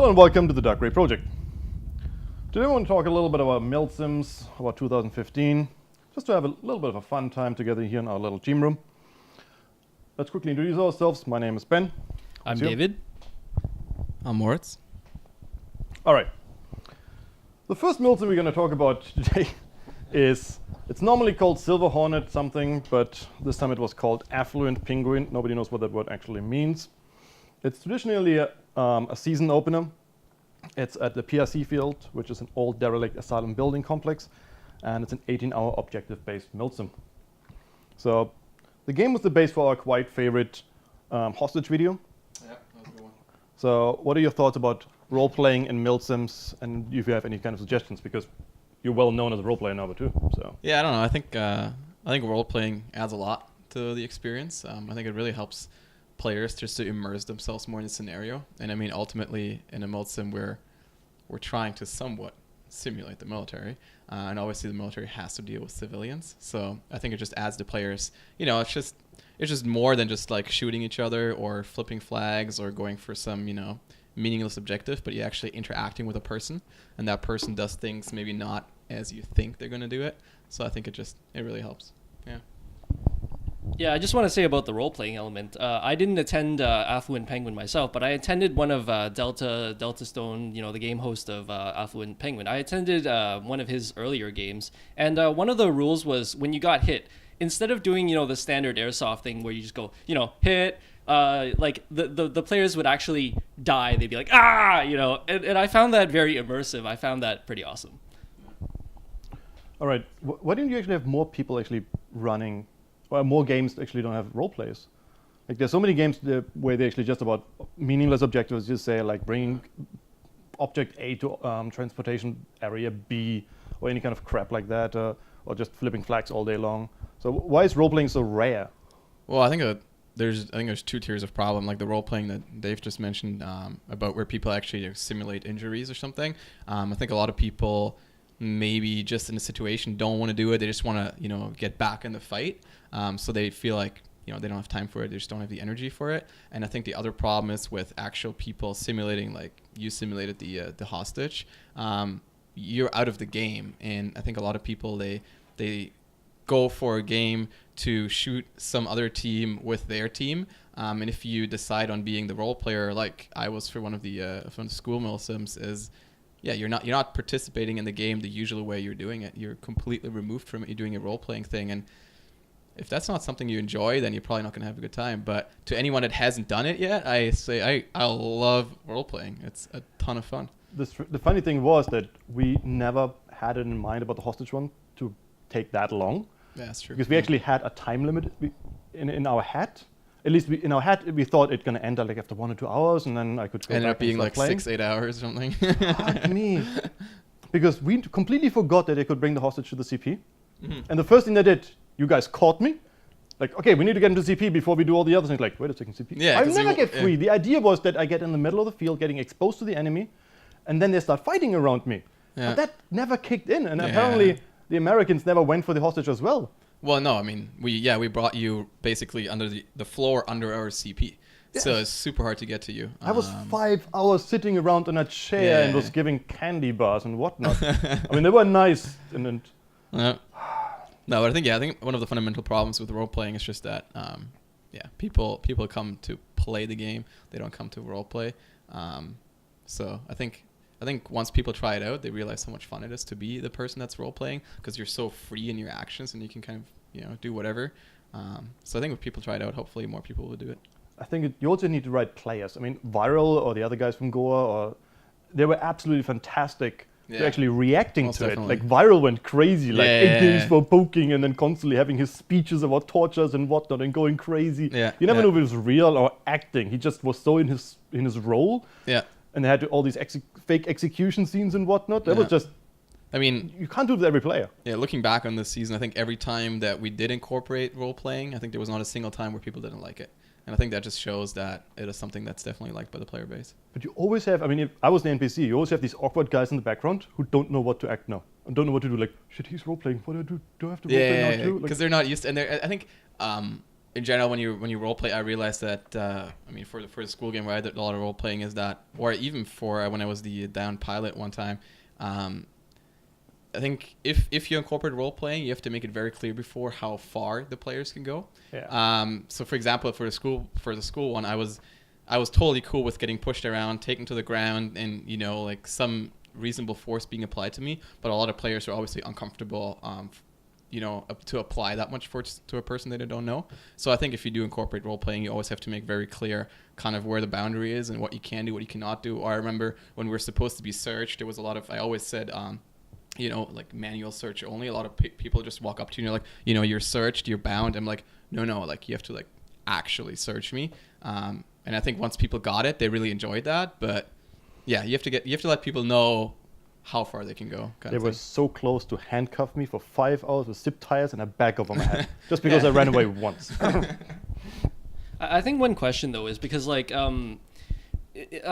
Hello and welcome to the Dark Grey Project. Today we want to talk a little bit about milsims, about 2015, just to have a little bit of a fun time together here in our little team room. Let's quickly introduce ourselves. My name is Ben. I'm David. I'm Moritz. All right. The first milsim we're going to talk about today is, it's normally called Silver Hornet something, but this time it was called Affluent Penguin. Nobody knows what that word actually means. It's traditionally a season opener. It's at the PRC field, which is an old derelict asylum building complex, and it's an 18-hour objective-based milsim. So the game was the base for our quite favorite hostage video. Yeah, that was a good one. So what are your thoughts about role-playing in milsims, and if you have any kind of suggestions, because you're well known as a role-player now too. So Yeah, I don't know. I think role-playing adds a lot to the experience. I think it really helps players just to immerse themselves more in the scenario. And I mean, ultimately, in a milsim, we're trying to somewhat simulate the military, and obviously the military has to deal with civilians. So I think it just adds to players. You know, it's just more than just like shooting each other or flipping flags or going for some meaningless objective, but you're actually interacting with a person, and that person does things maybe not as you think they're going to do it. So I think it really helps. Yeah. Yeah, I just want to say about the role-playing element. I didn't attend Affluent Penguin myself, but I attended one of Delta Stone, the game host of Affluent Penguin. I attended one of his earlier games, and one of the rules was when you got hit, instead of doing the standard airsoft thing where you just go hit, like the players would actually die. They'd be like and I found that very immersive. I found that pretty awesome. all right, why didn't you actually have more people actually running? Well, more games actually don't have role plays. Like there's so many games where they actually just about meaningless objectives. Just say like bringing object A to transportation area B, or any kind of crap like that, or just flipping flags all day long. So why is role playing so rare? Well, I think there's two tiers of problem, like the role playing that Dave just mentioned about where people actually simulate injuries or something. I think a lot of people maybe just in a situation don't want to do it. They just want to get back in the fight. So they feel like they don't have time for it. They just don't have the energy for it. And I think the other problem is with actual people simulating, like you simulated the hostage. You're out of the game, and I think a lot of people they go for a game to shoot some other team with their team. And if you decide on being the role player, like I was for one of the school milsims, you're not participating in the game the usual way you're doing it. You're completely removed from it. You're doing a role playing thing, and if that's not something you enjoy, then you're probably not going to have a good time. But to anyone that hasn't done it yet, I say I love role playing. It's a ton of fun. The funny thing was that we never had it in mind about the hostage one to take that long. Yeah, that's true. Because we actually had a time limit in our head. At least in our head, we thought it's going to end like after 1 or 2 hours, and then I could go ended back up being like playing. 6-8 hours or something. Fuck me. Because we completely forgot that they could bring the hostage to the CP. Mm-hmm. And the first thing they did, you guys caught me. Like, okay, we need to get into CP before we do all the other things. Like, wait a second, CP. Yeah, I never get free. The idea was that I get in the middle of the field, getting exposed to the enemy, and then they start fighting around me. Yeah. But that never kicked in, and apparently the Americans never went for the hostage as well. Well, no, I mean, we brought you basically under the floor under our CP. Yes. So it's super hard to get to you. I was 5 hours sitting around in a chair and was giving candy bars and whatnot. I mean, they were nice. No, but I think one of the fundamental problems with role playing is just that people come to play the game. They don't come to role play. So I think once people try it out, they realize how much fun it is to be the person that's role playing, because you're so free in your actions and you can kind of do whatever. So I think if people try it out, hopefully more people will do it. I think you also need the right players. I mean, Viral or the other guys from Goa, they were absolutely fantastic. They're actually reacting to definitely. it. Like Viral went crazy, like games for poking and then constantly having his speeches about tortures and whatnot and going crazy. Yeah. You never know if it was real or acting. He just was so in his role. Yeah. And they had all these fake execution scenes and whatnot. That was just, I mean, you can't do it with every player. Yeah, looking back on this season, I think every time that we did incorporate role playing, I think there was not a single time where people didn't like it. And I think that just shows that it is something that's definitely liked by the player base. But you always have, I mean, if I was the NPC, you always have these awkward guys in the background who don't know what to act now. And don't know what to do. Like, shit, he's role-playing. What do I do? Do I have to role-play now too? Because they're not used to, and I think in general, when you role play, I realized that I mean, for the school game where I did a lot of role playing, is that, or even for when I was the down pilot one time, I think if you incorporate role playing, you have to make it very clear before how far the players can go. Yeah. So for example, for the school one, I was totally cool with getting pushed around, taken to the ground, and like some reasonable force being applied to me. But a lot of players are obviously uncomfortable, to apply that much force to a person that they don't know. So I think if you do incorporate role playing, you always have to make very clear kind of where the boundary is and what you can do, what you cannot do. Or I remember when we were supposed to be searched, there was a lot of, I always said, like manual search only. A lot of people just walk up to you and you're like, you're searched, you're bound. I'm like, no, like you have to like actually search me. And I think once people got it, they really enjoyed that. But yeah, you have to let people know how far they can go. They were so close to handcuff me for 5 hours with zip ties and a bag over my head just because I ran away once. I think one question though is because like a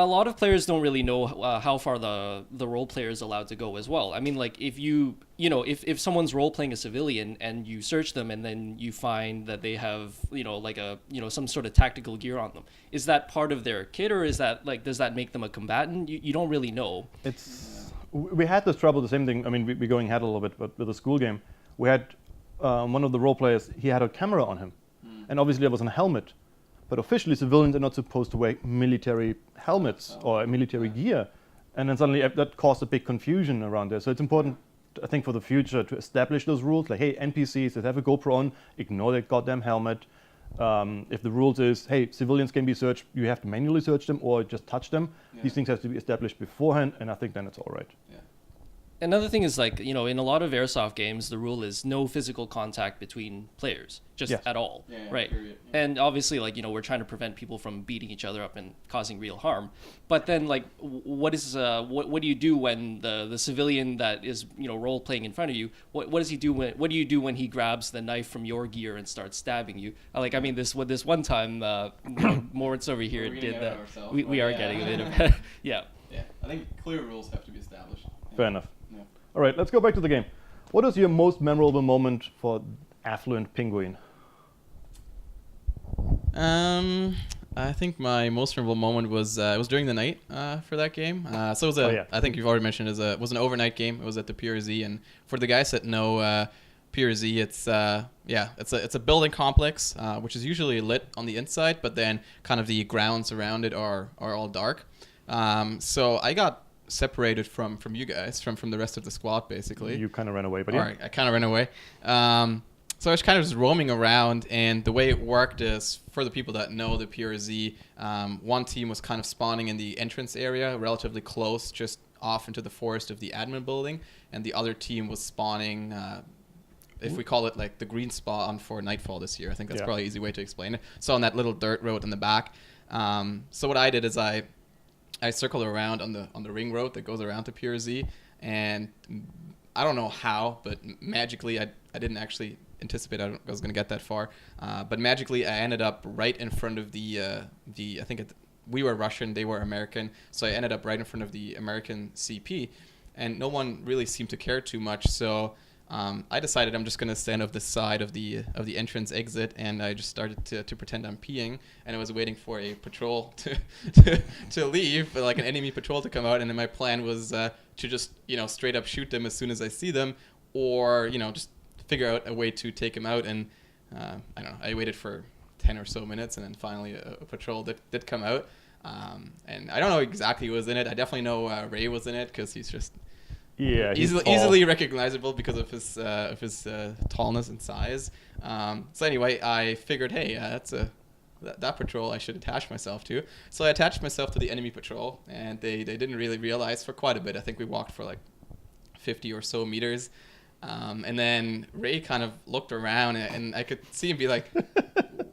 lot of players don't really know how far the role player is allowed to go as well. I mean, like if if someone's role playing a civilian and you search them and then you find that they have some sort of tactical gear on them, is that part of their kit, or is that like, does that make them a combatant? You don't really know. We had this trouble, the same thing. I mean, we're going ahead a little bit, but with the school game, we had one of the role players. He had a camera on him, and obviously there was a helmet. But officially, civilians are not supposed to wear military helmets or military gear. And then suddenly that caused a big confusion around there. So it's important, I think, for the future to establish those rules. Like, hey, NPCs that have a GoPro on, ignore their goddamn helmet. If the rules is, hey, civilians can be searched, you have to manually search them or just touch them. Yeah. These things have to be established beforehand, and I think then it's all right. Yeah. Another thing is, like, in a lot of airsoft games, the rule is no physical contact between players, just at all, right? Period. Yeah. And obviously, like, we're trying to prevent people from beating each other up and causing real harm. But then, like, what do you do when the civilian that is, role playing in front of you? What does he do what do you do when he grabs the knife from your gear and starts stabbing you? Like, I mean, this one time, Moritz over here did that. We are getting a bit of yeah. Yeah, I think clear rules have to be established. Fair enough. All right, let's go back to the game. What is your most memorable moment for Affluent Penguin? I think my most memorable moment was during the night for that game. So it was I think you've already mentioned, it was an overnight game. It was at the PRZ, and for the guys that know PRZ, it's a building complex which is usually lit on the inside, but then kind of the grounds around it are all dark. So I got separated from you guys, from the rest of the squad, basically. You kind of ran away, but All right, I kind of ran away. So I was kind of just roaming around, and the way it worked is, for the people that know the PRZ, one team was kind of spawning in the entrance area, relatively close, just off into the forest of the admin building, and the other team was spawning, if we call it like the green spawn for Nightfall this year. I think that's probably an easy way to explain it. So on that little dirt road in the back. So what I did is I circled around on the ring road that goes around to PRZ, and I don't know how, but magically I didn't actually anticipate I was going to get that far. But magically I ended up right in front of we were Russian, they were American, so I ended up right in front of the American CP, and no one really seemed to care too much. So I decided I'm just going to stand off the side of the entrance exit, and I just started to pretend I'm peeing, and I was waiting for a patrol to leave, like an enemy patrol to come out, and then my plan was to just straight up shoot them as soon as I see them, or just figure out a way to take them out. And I don't know, I waited for 10 or so minutes, and then finally a patrol did come out, and I don't know exactly who was in it. I definitely know Ray was in it, because he's just easily recognizable because of his tallness and size. So anyway, I figured, hey, that patrol I should attach myself to. So I attached myself to the enemy patrol, and they didn't really realize for quite a bit. I think we walked for like 50 or so meters. And then Ray kind of looked around, and I could see him be like,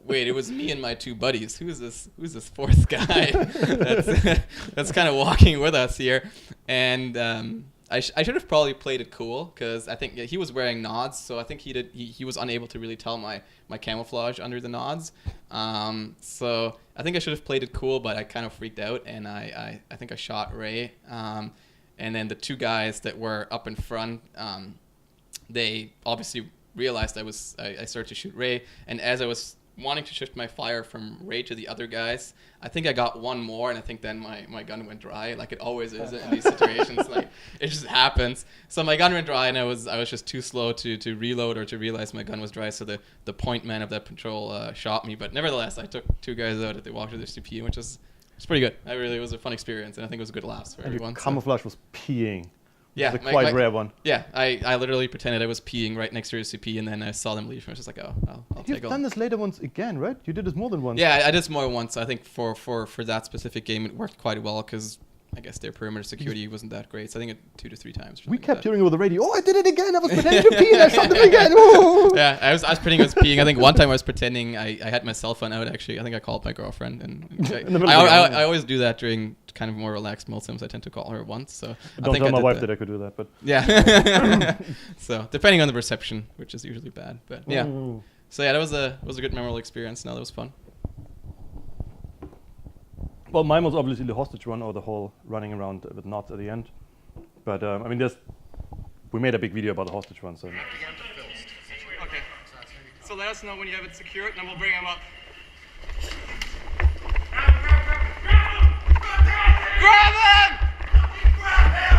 wait, it was me and my two buddies. Who's this fourth guy that's kind of walking with us here? And I should have probably played it cool, because I think he was wearing nods, so I think he was unable to really tell my camouflage under the nods. So I think I should have played it cool, but I kind of freaked out, and I think I shot Ray. And then the two guys that were up in front, they obviously realized I started to shoot Ray, and as I was wanting to shift my fire from Ray to the other guys. I think I got one more, and I think then my gun went dry, like it always is in these situations. Like it just happens. So my gun went dry, and I was just too slow to reload or to realize my gun was dry. So the point man of that patrol shot me. But nevertheless, I took 2 guys out. They walked to their CP, which was pretty good. It was a fun experience, and I think it was a good laughs for everyone. Camouflage was peeing. Yeah, it's a quite rare one. Yeah, I literally pretended I was peeing right next to your CP, and then I saw them leave. And I was just like, oh, I'll You've done this later once again, right? You did this more than once. Yeah, I did this more than once. I think for that specific game, it worked quite well because I guess their perimeter security wasn't that great. So I think it 2 to 3 times. We kept hearing over the radio, "Oh, I did it again! I was pretending to pee, and I shot them again!" Woo! Yeah, I was pretending I was peeing. I think one time I was pretending I had my cell phone out. Actually, I think I called my girlfriend, and I always do that during kind of more relaxed milsims. I tend to call her once. So don't tell my wife that I could do that, but yeah. So depending on the reception, which is usually bad, but yeah. Ooh. So yeah, that was a good memorable experience. No, that was fun. Well, mine was obviously the hostage run, or the whole running around with knots at the end. But I mean, we made a big video about the hostage run, so. Okay. So let us know when you have it secured, and then we'll bring him up. Grab him! Grab him!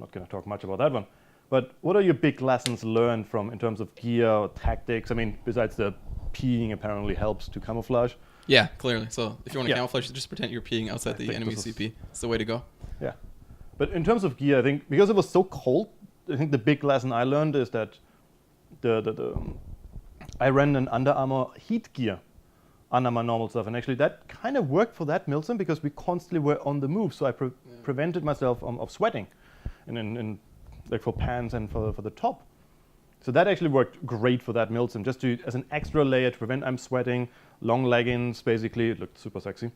Not going to talk much about that one. But what are your big lessons learned from in terms of gear or tactics? I mean, besides the peeing apparently helps to camouflage. Yeah, clearly. So if you want to camouflage, just pretend you're peeing outside the enemy CP. It's the way to go. Yeah. But in terms of gear, I think because it was so cold, I think the big lesson I learned is that I ran an Under Armour heat gear under my normal stuff. And actually that kind of worked for that milsim because we constantly were on the move. So I prevented myself of sweating in like for pants and for the top. So that actually worked great for that milsim, just to as an extra layer to prevent I'm sweating, long leggings, basically. It looked super sexy.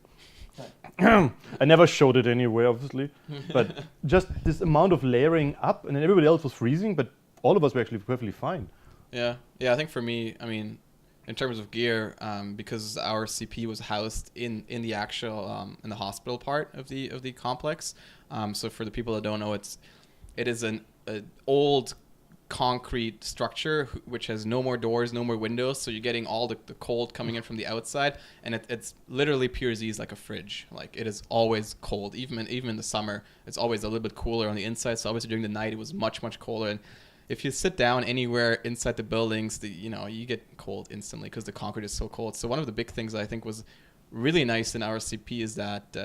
I never showed it anywhere, obviously, but just this amount of layering up, and then everybody else was freezing, but all of us were actually perfectly fine. Yeah, I think for me, I mean, in terms of gear, because our CP was housed in the actual in the hospital part of the complex. So for the people that don't know, it is an old concrete structure which has no more doors, no more windows, so you're getting all the cold coming in from the outside, and it's literally pure Z is like a fridge. Like it is always cold, even in the summer it's always a little bit cooler on the inside, so obviously during the night it was much colder. And if you sit down anywhere inside the buildings, you get cold instantly because the concrete is so cold. So one of the big things I think was really nice in our CP is that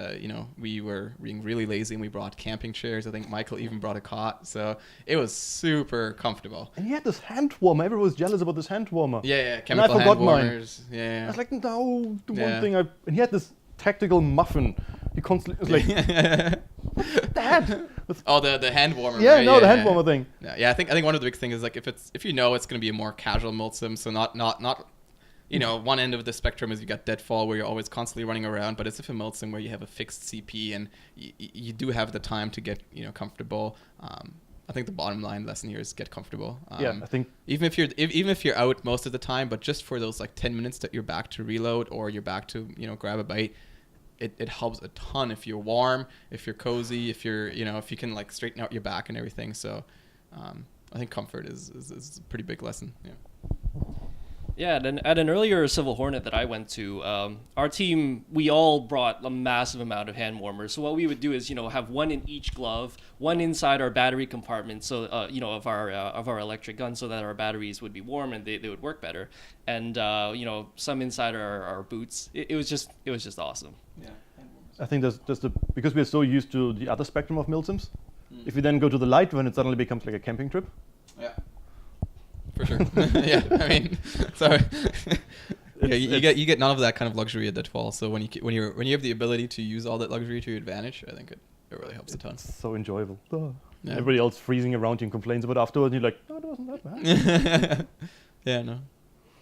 we were being really lazy and we brought camping chairs. I think Michael even brought a cot, so it was super comfortable. And he had this hand warmer. Everyone was jealous about this hand warmer. Yeah, and I chemical forgot hand warmers. mine. Yeah. I was like, no, the one thing and he had this tactical muffin. He constantly was like, what's that? Oh, the hand warmer. Yeah, right? no, the hand warmer thing. Yeah, I think one of the big things is like if it's going to be a more casual milsim, so not one end of the spectrum is you got deadfall where you're always constantly running around, but it's if a milsim where you have a fixed CP and you do have the time to get comfortable. I think the bottom line lesson here is get comfortable. Yeah, I think even if you're out most of the time, but just for those like 10 minutes that you're back to reload or you're back to grab a bite, it helps a ton if you're warm, if you're cozy, if you're if you can like straighten out your back and everything. So I think comfort is a pretty big lesson. Yeah. Yeah, at an earlier Civil Hornet that I went to, our team, we all brought a massive amount of hand warmers. So what we would do is, have one in each glove, one inside our battery compartment, so of our electric gun, so that our batteries would be warm and they would work better, and some inside our boots. It was just awesome. Yeah. I think that's just because we're so used to the other spectrum of milsims. If you then go to the light one, it suddenly becomes like a camping trip. Yeah. For sure. Yeah, I mean, sorry. Yeah, you get none of that kind of luxury at Deadfall. So when you have the ability to use all that luxury to your advantage, I think it really helps a ton. It's so enjoyable. Yeah. Everybody else freezing around you and complains about it afterwards, and you're like, no, it wasn't that bad. Yeah, no.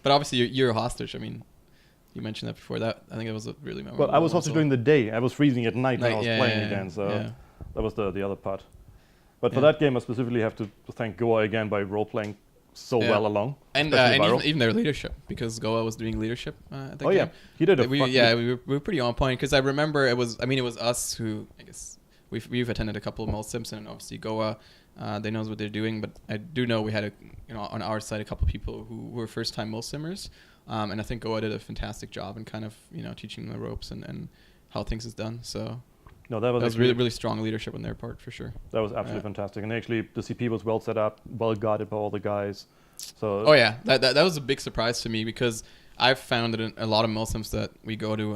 But obviously you're a hostage. I mean, you mentioned that before. That I think it was a really memorable. Well, I was hostage during the day. I was freezing at night when I was playing yeah, again. So yeah. that was the other part. But for that game, I specifically have to thank Goa again by role-playing so well along. And even their leadership, because Goa was doing leadership at that game. Yeah, he did we were pretty on point, because I remember it was us who, I guess, we've attended a couple of milsims, and obviously Goa They knows what they're doing, but I do know we had on our side a couple of people who were first time milsimmers, and I think Goa did a fantastic job in kind of teaching them the ropes and how things is done. So No, that was really really strong leadership on their part for sure. That was absolutely fantastic, and actually the CP was well set up, well guarded by all the guys. So Oh yeah, that was a big surprise to me because I've found that in a lot of milsims that we go to,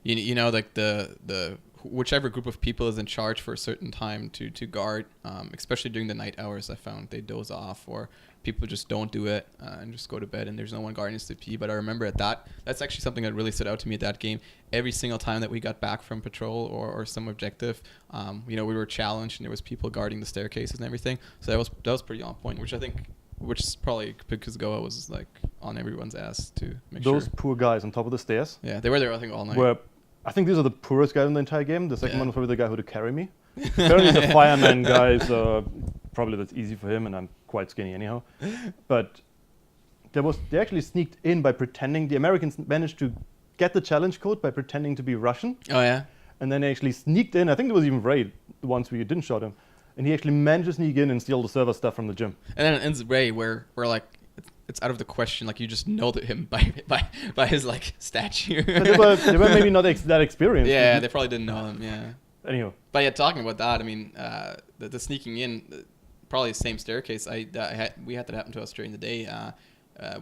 like the whichever group of people is in charge for a certain time to guard, especially during the night hours, I found they doze off or people just don't do it and just go to bed and there's no one guarding CP. But I remember that's actually something that really stood out to me at that game. Every single time that we got back from patrol or some objective, we were challenged and there was people guarding the staircases and everything. So that was pretty on point, which is probably because Goa was like on everyone's ass to make sure. those poor guys on top of the stairs. Yeah, they were there I think all night. I think these are the poorest guys in the entire game. The second one was probably the guy who had to carry me. Apparently the fireman guy, so probably that's easy for him, and I'm quite skinny anyhow. But they actually sneaked in by pretending. The Americans managed to get the challenge code by pretending to be Russian. Oh yeah. And then they actually sneaked in. I think there was even Ray, the ones where you didn't shot him. And he actually managed to sneak in and steal the server stuff from the gym. And then it ends Ray where like it's out of the question. Like you just know him by his like statue. But they were maybe not that experienced. Yeah, they probably didn't know him. Yeah. Anyhow. But yeah, talking about that, I mean, the sneaking in, probably the same staircase. We had that happen to us during the day.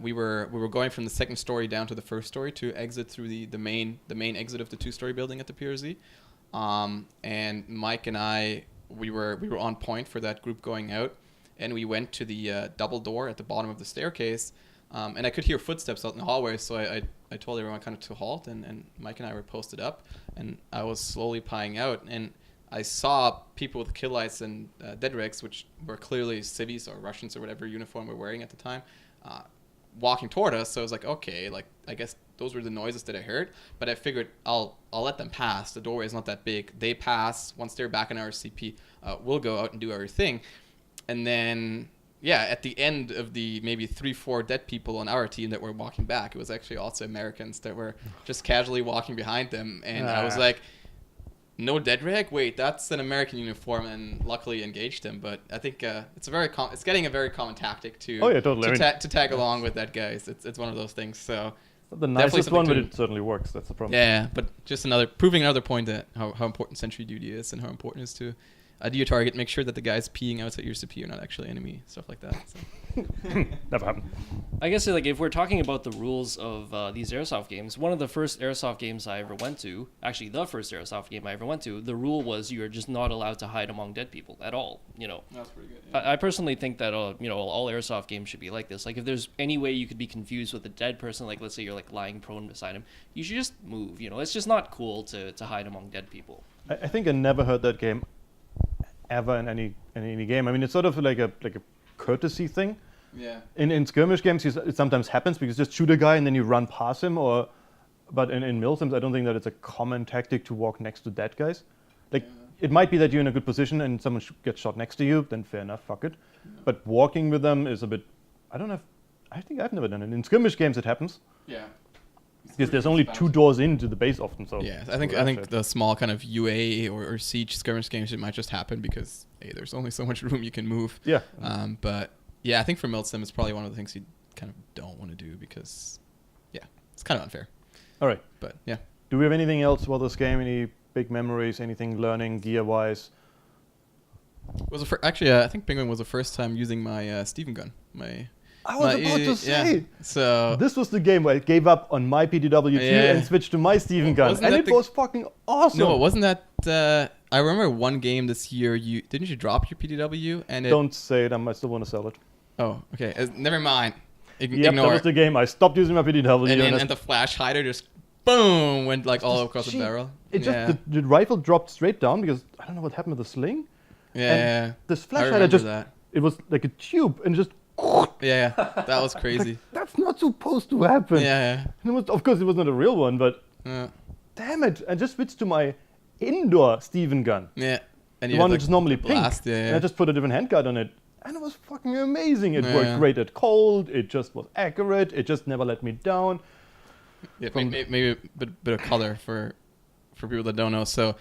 We were going from the second story down to the first story to exit through the main exit of the 2-story building at the PRZ. And Mike and I, we were on point for that group going out, and we went to the double door at the bottom of the staircase. And I could hear footsteps out in the hallway, so I told everyone kind of to halt, and Mike and I were posted up, and I was slowly pieing out, and I saw people with kill lights and dead regs, which were clearly civvies or Russians or whatever uniform we're wearing at the time, walking toward us. So I was like, okay, like I guess those were the noises that I heard, but I figured I'll let them pass. The doorway is not that big. They pass. Once they're back in our CP, we'll go out and do our thing, and then. Yeah, at the end of the maybe 3-4 dead people on our team that were walking back, it was actually also Americans that were just casually walking behind them. And I was like, no dead reg? Wait, that's an American uniform, and luckily engaged him. But I think it's getting a very common tactic to to tag along with that guy. It's one of those things. So the nicest one, but it certainly works. That's the problem. Yeah, but just proving another point that how important sentry duty is and how important it is to do your target, make sure that the guys peeing outside your CP are not actually enemy, stuff like that. So. Never happened. I guess like if we're talking about the rules of these airsoft games, one of the first airsoft games I ever went to, actually the first airsoft game I ever went to, the rule was you are just not allowed to hide among dead people at all. That's pretty good. Yeah. I personally think that all airsoft games should be like this. Like if there's any way you could be confused with a dead person, like let's say you're like lying prone beside him, you should just move. It's just not cool to hide among dead people. I think I never heard that game ever in any game. I mean, it's sort of like a courtesy thing. Yeah. In skirmish games, it sometimes happens because you just shoot a guy and then you run past him. But in milsims, I don't think that it's a common tactic to walk next to dead guys. It might be that you're in a good position and someone gets shot next to you. Then fair enough, fuck it. Yeah. But walking with them is a bit. I think I've never done it. In skirmish games, it happens. Yeah. Because there's only 2 doors into the base often, so yeah, I think the small kind of UA or siege skirmish games, it might just happen because there's only so much room you can move. Yeah. But yeah, I think for milsim it's probably one of the things you kind of don't want to do because it's kind of unfair. All right, but yeah. Do we have anything else about this game? Any big memories? Anything learning gear wise? Actually, I think Penguin was the first time using my Steven gun. I was about to say. Yeah. So this was the game where I gave up on my PDW2 and switched to my Steven gun, and it was fucking awesome. No, wasn't that? I remember one game this year. Didn't you drop your PDW? And don't say it. I still want to sell it. Oh, okay. Never mind. That was the game. I stopped using my PDW, and the flash hider just boom went like all across the barrel. It just the rifle dropped straight down because I don't know what happened with the sling. Yeah. This flash hider it was like a tube and just. Yeah, that was crazy. That's not supposed to happen. Yeah. Of course, it was not a real one, but damn it! I just switched to my indoor Steven gun. Yeah, and the one which is normally pink. Yeah. And I just put a different handguard on it, and it was fucking amazing. It worked great at cold. It just was accurate. It just never let me down. Yeah, maybe a bit of color for people that don't know. So,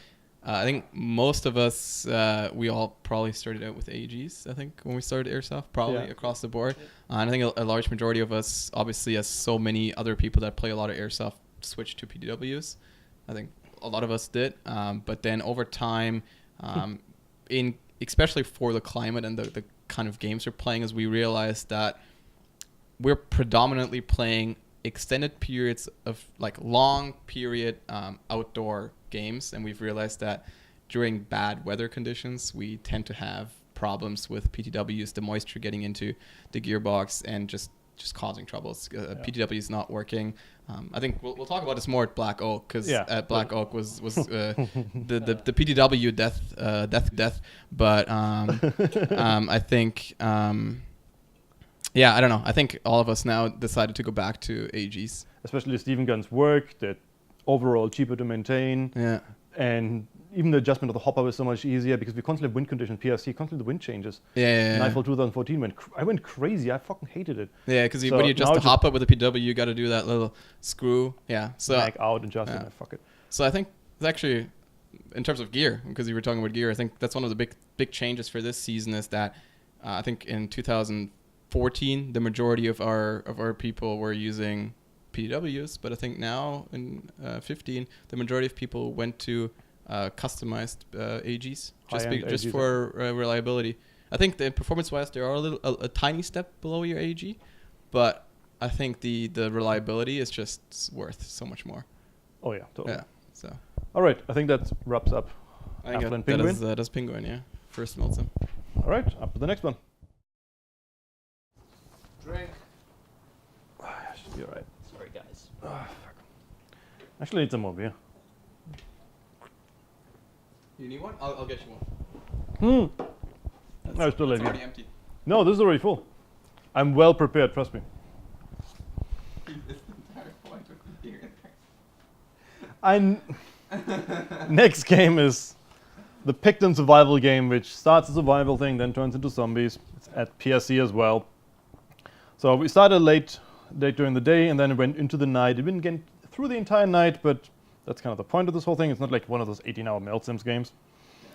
I think most of us, we all probably started out with AGs, I think, when we started Airsoft, probably across the board. And I think a large majority of us, obviously, as so many other people that play a lot of Airsoft, switched to PDWs. I think a lot of us did. But then over time, especially for the climate and the kind of games we're playing, as we realized that we're predominantly playing extended periods of like long period outdoor games, and we've realized that during bad weather conditions we tend to have problems with PTWs, the moisture getting into the gearbox and just causing troubles. PTW is not working. I think we'll talk about this more at Black Oak, because at Black Oak was the PTW death. But I think I don't know. I think all of us now decided to go back to AGs. Especially Steven Gunn's work, that overall cheaper to maintain. Yeah. And even the adjustment of the hopper was so much easier because we constantly have wind conditions, PRC, constantly the wind changes. Nightfall 2014 I went crazy. I fucking hated it. Yeah, because when you adjust the hopper with the PW, you got to do that little screw. Yeah. So back out and adjust it. Fuck it. So I think it's actually, in terms of gear, because you were talking about gear, I think that's one of the big changes for this season is that I think in 2014 the majority of our people were using PDWs, but I think now in 15 the majority of people went to customized AGs just for reliability. I think the performance-wise they are a tiny step below your AG, but I think the reliability is just worth so much more. Oh yeah, totally. Yeah. So. All right, I think that wraps up. I think that is Penguin. Yeah, first milsim. All right, up to the next one. Drink. Should be all right. Sorry, guys. Fuck. Actually, need some more beer. You need one? I'll get you one. No, still it's already empty. No, this is already full. I'm well prepared, trust me. Next game is the Picton Survival Game, which starts a survival thing, then turns into zombies. It's at PSC as well. So we started late during the day, and then it went into the night. It didn't get through the entire night, but that's kind of the point of this whole thing. It's not like one of those 18-hour milsims games.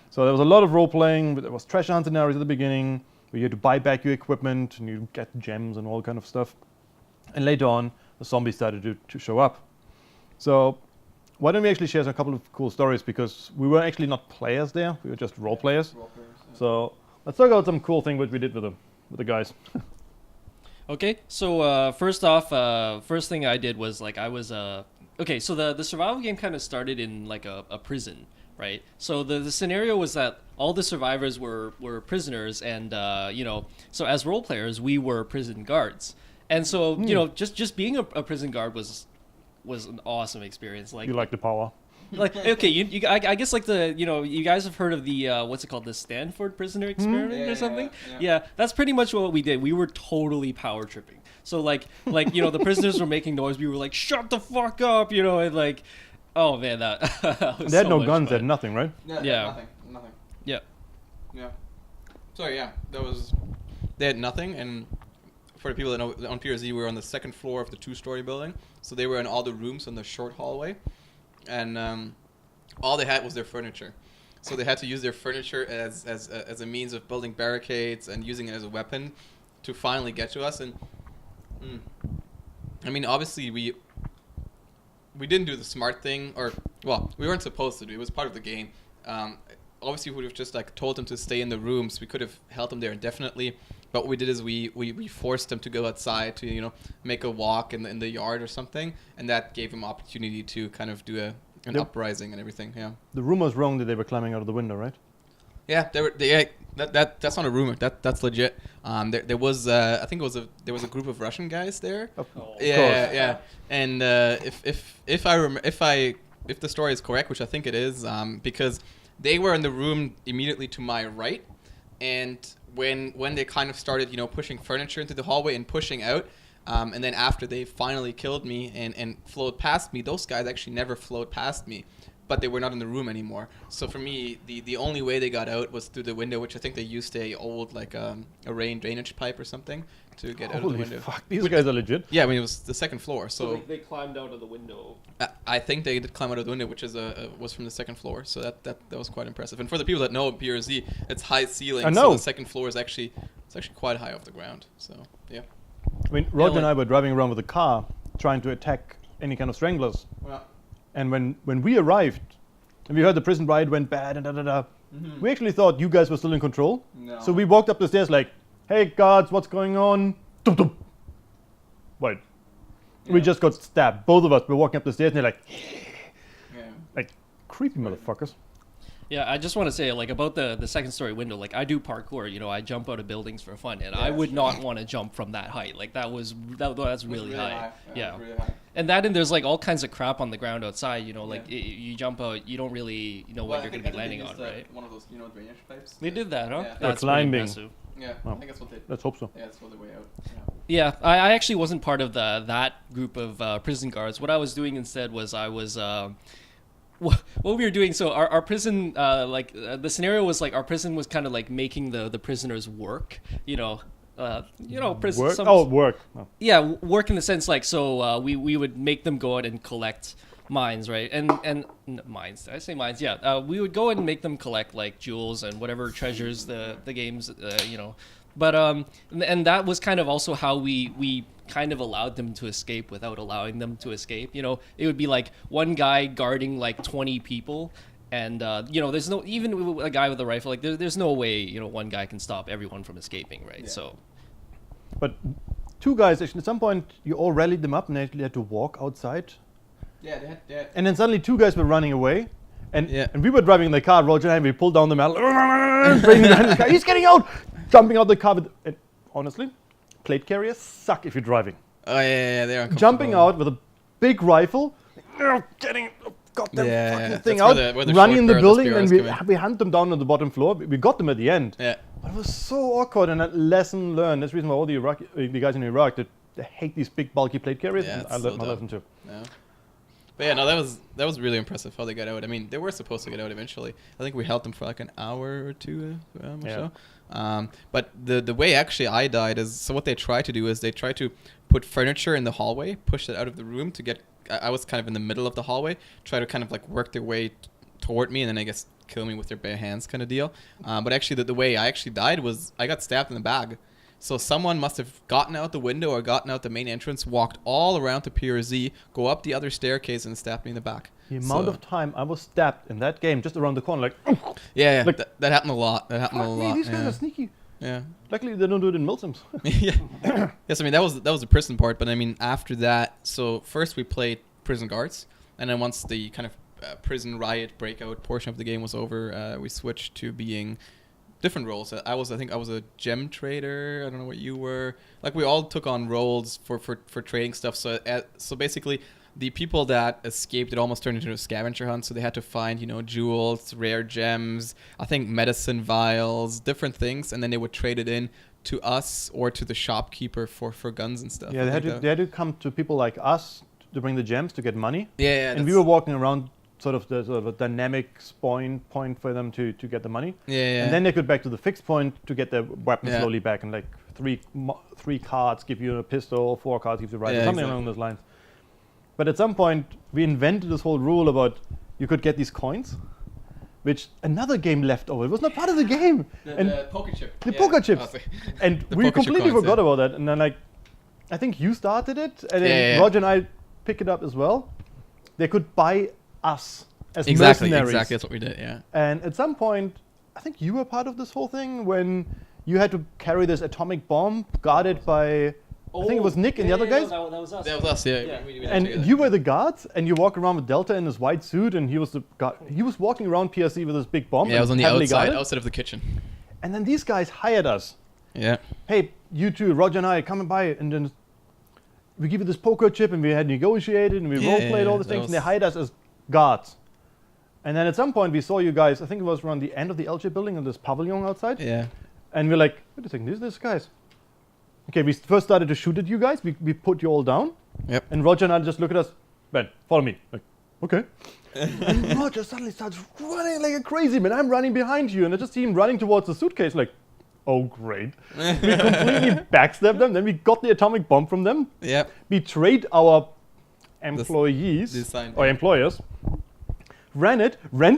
So there was a lot of role-playing. There was treasure hunt scenarios at the beginning, where you had to buy back your equipment, and you get gems and all kind of stuff. And later on, the zombies started to show up. So why don't we actually share a couple of cool stories, because we were actually not players there. We were just role players. Yeah. So let's talk about some cool thing what we did with the guys. Okay, so first off, first thing I did was like I was okay. So the survival game kind of started in like a prison, right? So the scenario was that all the survivors were prisoners, and so as role players we were prison guards, and so just being a prison guard was an awesome experience. Like, you like the power. Like, okay, I guess like you guys have heard of the what's it called, the Stanford prisoner experiment or something? Yeah, that's pretty much what we did. We were totally power tripping. So like the prisoners were making noise. We were like, shut the fuck up, and like, oh man, that was they had so no much guns, fun. they had nothing, right? Yeah. Nothing. Yeah. Sorry, they had nothing, and for the people that know, on PRZ, we were on the second floor of the 2-story building, so they were in all the rooms in the short hallway, and all they had was their furniture. So they had to use their furniture as a means of building barricades and using it as a weapon to finally get to us. And I mean, obviously we didn't do the smart thing, or well, we weren't supposed to do. It was part of the game. Obviously, we would have just like told them to stay in the rooms. We could have held them there indefinitely. But what we did is we forced them to go outside to make a walk in the yard or something, and that gave them opportunity to kind of do an uprising and everything. Yeah. The rumor's wrong that they were climbing out of the window, right? Yeah, that's not a rumor. That's legit. There was I think there was a group of Russian guys there. Of course. Yeah. And if the story is correct, which I think it is, because they were in the room immediately to my right, and when they kind of started, pushing furniture into the hallway and pushing out, and then after they finally killed me and flowed past me, those guys actually never flowed past me. but they were not in the room anymore. So for me, the only way they got out was through the window, which I think they used a old like a rain drainage pipe or something to get out of the Holy window. fuck, these guys are legit. Yeah, I mean it was the second floor, so they climbed out of the window. I think they did climb out of the window, which is was from the second floor. So that was quite impressive. And for the people that know PRZ, it's high ceiling. I know. So the second floor is actually quite high off the ground. So yeah. I mean, Roger and I were driving around with a car trying to attack any kind of stranglers. Well, And when we arrived, and we heard the prison riot went bad and da-da-da, we actually thought you guys were still in control. No. So we walked up the stairs like, hey guards, what's going on? Dum, dum. Wait. We Yeah. just got stabbed. Both of us were walking up the stairs and they're yeah. like creepy motherfuckers. Yeah, I just want to say, like, about the second story window, like, I do parkour, you know, I jump out of buildings for fun, and I would not want to jump from that height. Like, that's really high. Yeah. Really high. And there's, like, all kinds of crap on the ground outside, you know, like, you jump out, you don't really know what you're going to be landing on, right? One of those, drainage pipes. They did that, huh? Yeah. That's climbing. pretty impressive. Yeah, Oh. I think that's what they. Let's hope so. Yeah, that's what the way out. Yeah, I actually wasn't part of that group of prison guards. What I was doing instead was I was what we were doing. So our prison, the scenario was like our prison was kind of like making the prisoners work. Prison. Work? Work. Oh. Yeah, work in the sense like so we would make them go out and collect mines, right? And mines. Did I say mines? Yeah. We would go and make them collect like jewels and whatever treasures the games, But and that was kind of also how we kind of allowed them to escape without allowing them to escape. You know, it would be like one guy guarding like 20 people. And, there's no, even a guy with a rifle, like there's no way, one guy can stop everyone from escaping, right? Yeah. So. But two guys, actually, at some point, you all rallied them up and actually had to walk outside. Yeah, they had. And then suddenly two guys were running away. And Yeah. and we were driving in the car, Roger and I, we pulled down the metal, bringing down the car. He's getting out! Jumping out the car. And honestly, plate carriers suck if you're driving. Oh yeah, they're uncomfortable. Jumping out with a big rifle, getting goddamn Yeah, fucking yeah. thing That's out, where the running in the short building, barrel and SPRs we hunt them down on the bottom floor. We got them at the end. Yeah. But it was so awkward, and a lesson learned. That's the reason why all the guys in Iraq, they hate these big, bulky plate carriers, Yeah, and it's I learned so my dumb. lesson too. Yeah. But yeah, no, that was really impressive how they got out. I mean, they were supposed to get out eventually. I think we held them for like an hour or two or Yeah. so. But the way actually I died is, so what they try to do is they try to put furniture in the hallway, push it out of the room to get, I was kind of in the middle of the hallway, try to kind of like work their way toward me and then I guess kill me with their bare hands kind of deal. But actually the way I actually died was I got stabbed in the back. So someone must have gotten out the window or gotten out the main entrance, walked all around to Pier Z, go up the other staircase and stabbed me in the back. The amount of time I was stabbed in that game, just around the corner, like, Yeah, Like- that happened a lot. That happened a fuck me, lot. these guys yeah. are sneaky. Yeah. Luckily, they don't do it in milsims. Yeah. Yes, I mean that was the prison part, but I mean after that, so first we played prison guards, and then once the kind of prison riot breakout portion of the game was over, we switched to being different roles. I think I was a gem trader. I don't know what you were. Like we all took on roles for trading stuff. So basically, the people that escaped, it almost turned into a scavenger hunt. So they had to find, jewels, rare gems, I think medicine vials, different things, and then they would trade it in to us or to the shopkeeper for guns and stuff. Yeah, I they think had to come to people like us to bring the gems to get money. Yeah, And we were walking around sort of a dynamic point for them to get the money. Yeah. And then they could back to the fixed point to get their weapon Yeah. slowly back. And like three cards give you a pistol, 4 cards give you a rifle, Yeah, something along those lines. But at some point, we invented this whole rule about you could get these coins, which another game left over. It was not part of the game. The poker chip. The poker chips. And The we poker chip completely coins, forgot yeah. about that. And then I think you started it, and then Yeah. Roger and I pick it up as well. They could buy us as Exactly, mercenaries. that's what we did, yeah. And at some point, I think you were part of this whole thing when you had to carry this atomic bomb guarded by, I think it was Nick and the other guys. That was us. That was us, yeah. Yeah. We did And together. you were the guards, and you walk around with Delta in his white suit, and he was the guard. He was walking around PSC with this big bomb. Yeah, I was on the heavily outside, guarded. outside of the kitchen. And then these guys hired us. Yeah. Hey, you two, Roger and I, come and buy it. And then we give you this poker chip, and we had negotiated, and we Yeah, role-played all the that things, and they was- hired us as guards. And then at some point, we saw you guys, I think it was around the end of the LG building, in this pavilion outside. Yeah. And we're like, wait a second, these guys. Okay, we first started to shoot at you guys. We put you all down. Yep. And Roger and I just look at us, Ben, follow me. Like, okay. And Roger suddenly starts running like a crazy man. I'm running behind you, and I just see him running towards the suitcase like, oh great. We completely backstabbed them, then we got the atomic bomb from them, Yep. betrayed our employees, Designed or it. employers, ran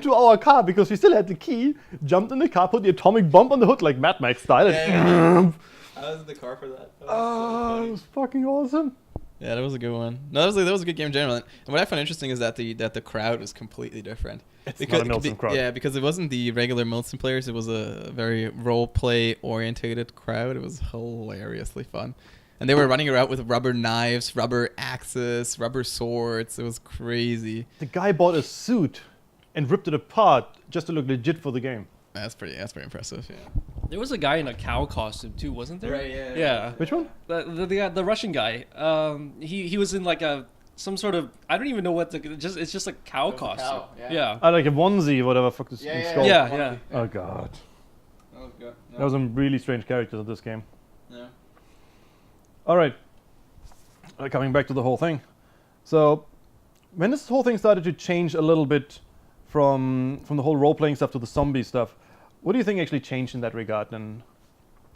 to our car because we still had the key, jumped in the car, put the atomic bomb on the hood like Mad Max style. and I was in the car for that. it was fucking awesome. Yeah, that was a good one. No, that was a good game in general. And what I found interesting is that the crowd was completely different. It's not a milsim crowd. Yeah, because it wasn't the regular milsim players. It was a very role play orientated crowd. It was hilariously fun, and they were running around with rubber knives, rubber axes, rubber swords. It was crazy. The guy bought a suit and ripped it apart just to look legit for the game. That's pretty impressive. Yeah. There was a guy in a cow costume too, wasn't there? Right, yeah. Yeah. Which one? The Russian guy. He was in like some sort of, I don't even know what it's just a cow It was a costume. cow, yeah. Yeah. I like a onesie, whatever fuck this Yeah, it's yeah, called. Yeah. Oh god. That was good. Yeah. There were some really strange characters in this game. Yeah. Alright. Coming back to the whole thing. So, when this whole thing started to change a little bit from the whole role-playing stuff to the zombie stuff, what do you think actually changed in that regard then?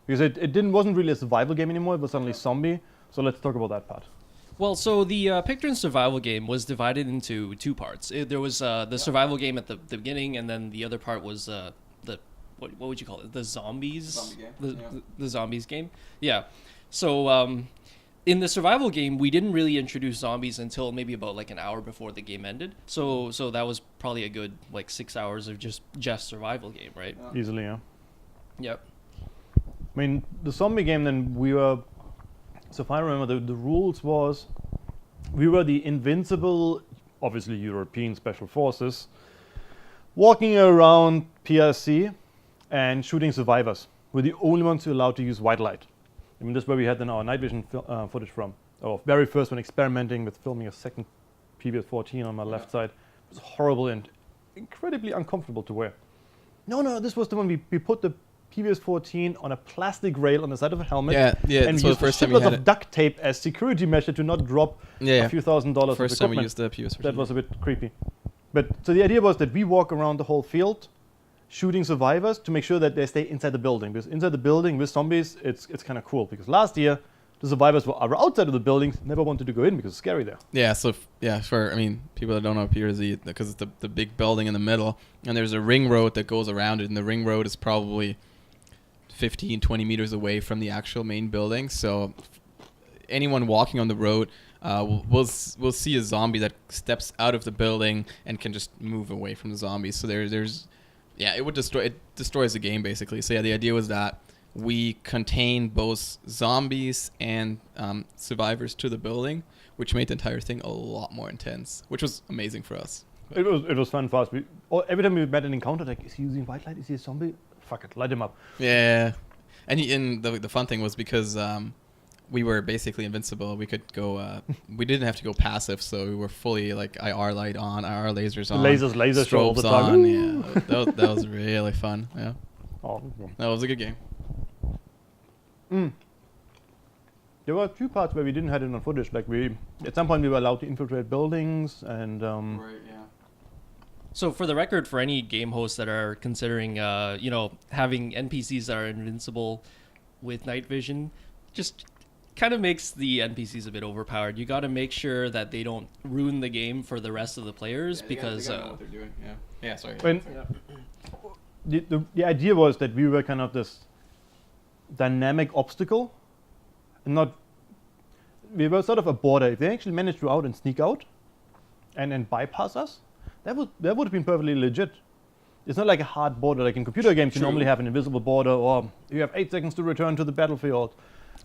Because it wasn't really a survival game anymore, it was suddenly zombie. So let's talk about that part. Well, so the Picton Survival Game was divided into two parts. There was the survival game at the beginning, and then the other part was the what would you call it? The zombies. Zombie game, The zombies game. Yeah. So in the survival game, we didn't really introduce zombies until maybe about like an hour before the game ended. So that was probably a good like 6 hours of just survival game, right? Easily, yeah. Yep. I mean, the zombie game then we were, so if I remember, the rules was we were the invincible, obviously European special forces, walking around PRC and shooting survivors. We're the only ones who are allowed to use white light. I mean, that's where we had then our night vision footage from. Our very first one experimenting with filming a second PVS-14 on my left side. It was horrible and incredibly uncomfortable to wear. No, this was the one we put the PVS-14 on a plastic rail on the side of a helmet. Yeah, and so the used first time you shitloads had of it. duct tape as security measure to not drop a few $1,000s of First time we equipment. used the PS. That was a bit creepy. But so the idea was that we walk around the whole field shooting survivors to make sure that they stay inside the building. Because inside the building with zombies, it's kind of cool. Because last year, the survivors were outside of the buildings, never wanted to go in because it's scary there. Yeah, so for people that don't know PRZ, because it's the big building in the middle, and there's a ring road that goes around it, and the ring road is probably 15, 20 meters away from the actual main building. So anyone walking on the road will see a zombie that steps out of the building and can just move away from the zombies. So it destroys the game basically. So yeah, the idea was that we contain both zombies and survivors to the building, which made the entire thing a lot more intense, which was amazing for us. It was fun for us. Every time we met an encounter, like, is he using white light? Is he a zombie? Fuck it, light him up. Yeah, and the fun thing was because we were basically invincible. We could go. We didn't have to go passive, so we were fully like IR light on, IR lasers on, Laser show all the strobes time. on. Yeah, that was really fun. Yeah, Oh, that was a good game. there were a few parts where we didn't have it on footage. Like at some point we were allowed to infiltrate buildings and Right. Yeah. So for the record, for any game hosts that are considering, having NPCs that are invincible with night vision, just kind of makes the NPCs a bit overpowered. You got to make sure that they don't ruin the game for the rest of the players because. they gotta know what they're doing. Yeah. Yeah. Sorry. when the idea was that we were kind of this dynamic obstacle, and not we were sort of a border. If they actually managed to go out and sneak out, and bypass us, that would have been perfectly legit. It's not like a hard border like in computer games. You True. normally have an invisible border, or you have 8 seconds to return to the battlefield.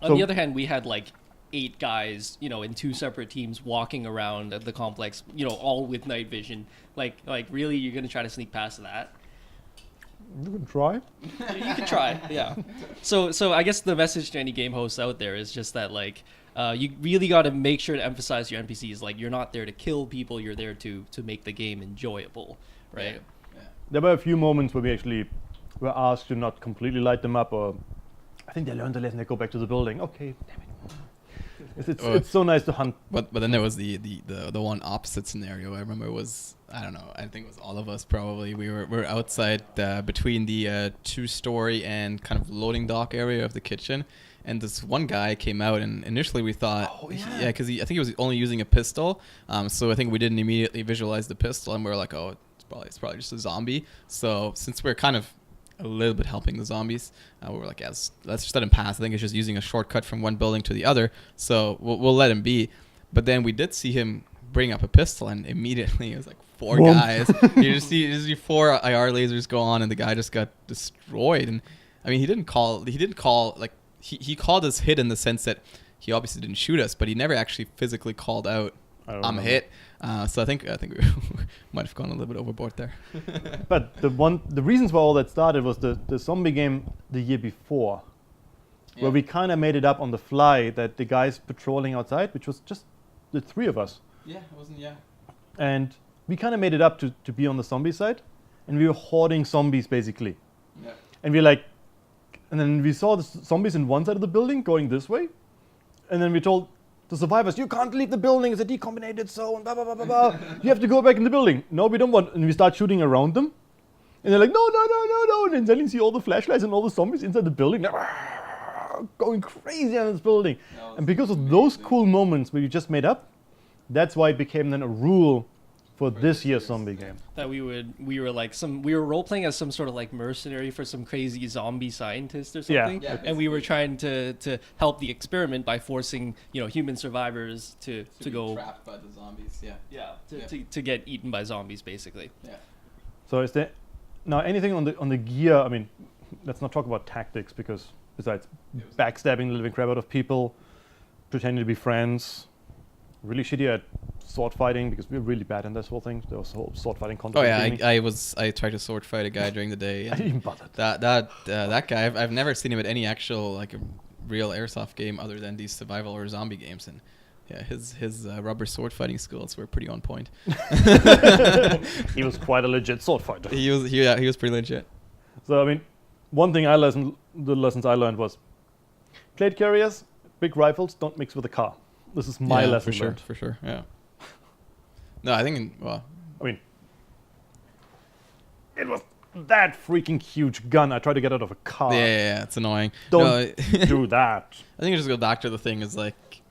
On the other hand, we had like 8 guys, in 2 separate teams walking around the complex, all with night vision. Like really, you're gonna try to sneak past that? You can try. You can try, yeah. So I guess the message to any game hosts out there is just that you really got to make sure to emphasize your NPCs. Like you're not there to kill people, you're there to make the game enjoyable, right? Yeah. There were a few moments where we actually were asked to not completely light them up, or I think they learned the lesson. They go back to the building. Okay, damn it. It's so nice to hunt. But then there was the one opposite scenario. I remember was, I don't know, I think it was all of us probably. We were outside between the 2-story and kind of loading dock area of the kitchen, and this one guy came out, and initially we thought, because I think he was only using a pistol, so I think we didn't immediately visualize the pistol, and we were like, oh, it's probably just a zombie. So since we're kind of a little bit helping the zombies, we were like, yes, let's just let him pass. I think it's just using a shortcut from one building to the other, so we'll let him be. But then we did see him bring up a pistol, and immediately it was like 4 guys. You just see 4 IR lasers go on, and the guy just got destroyed. And I mean, he didn't call like he called us hit in the sense that he obviously didn't shoot us, but he never actually physically called out, I'm hit. So I think we might have gone a little bit overboard there. But the reasons why all that started was the zombie game the year before, where we kind of made it up on the fly that the guys patrolling outside, which was just the 3 of us. Yeah, it wasn't. Yeah. And we kind of made it up to be on the zombie side, and we were hoarding zombies basically. Yeah. And we're like, and then we saw the zombies in one side of the building going this way, and then we told the survivors, you can't leave the building, it's a decontaminated zone, blah, blah, blah, blah, blah. You have to go back in the building. No, we don't want. And we start shooting around them. And they're like, no. And then suddenly you see all the flashlights and all the zombies inside the building, going crazy on this building. And because of those cool moments where you just made up, that's why it became then a rule for this year's zombie game. That we were role playing as some sort of like mercenary for some crazy zombie scientist or something. Yeah, and we were trying to help the experiment by forcing, human survivors to go trapped by the zombies. to get eaten by zombies basically. Yeah. So is there now anything on the gear? I mean, let's not talk about tactics, because besides backstabbing the living crap out of people, pretending to be friends, really shitty at sword fighting, because we were really bad in this whole thing. There was a whole sword fighting contest. Oh yeah, I tried to sword fight a guy during the day. I didn't even bother. That guy, I've never seen him at any actual like a real airsoft game other than these survival or zombie games, and yeah, his rubber sword fighting skills were pretty on point. He was quite a legit sword fighter. He was pretty legit. So I mean, the lessons I learned was, plate carriers, big rifles, don't mix with a car. This is my lesson learned. For sure, yeah. No, I think, I mean, it was that freaking huge gun. I tried to get out of a car. Yeah, it's annoying. Don't do that. I think I just go back to the thing is like,